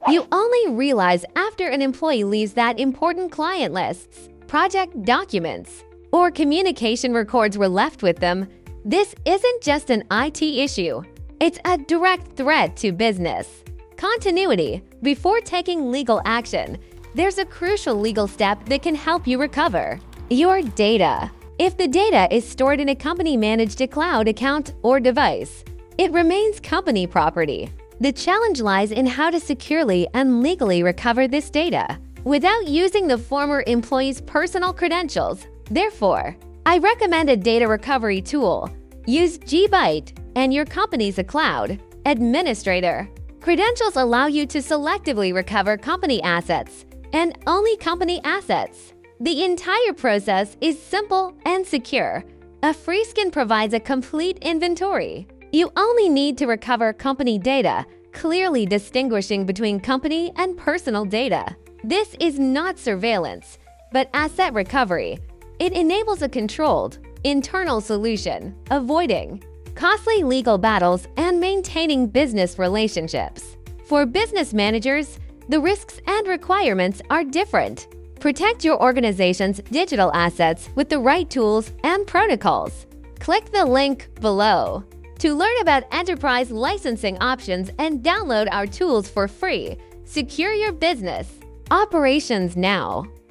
You only realize after an employee leaves that important client lists, project documents, or communication records were left with them. This isn't just an IT issue. It's a direct threat to business continuity. Before taking legal action, there's a crucial legal step that can help you recover your data. If the data is stored in a company-managed cloud account or device, it remains company property. The challenge lies in how to securely and legally recover this data without using the former employee's personal credentials. Therefore, I recommend a data recovery tool. Use Gbyte and your company's cloud administrator. Credentials allow you to selectively recover company assets and only company assets. The entire process is simple and secure. A free scan provides a complete inventory. You only need to recover company data, clearly distinguishing between company and personal data. This is not surveillance, but asset recovery. It enables a controlled, internal solution, avoiding costly legal battles and maintaining business relationships. For business managers, the risks and requirements are different. Protect your organization's digital assets with the right tools and protocols. Click the link below to learn about enterprise licensing options and download our tools for free. Secure your business operations now.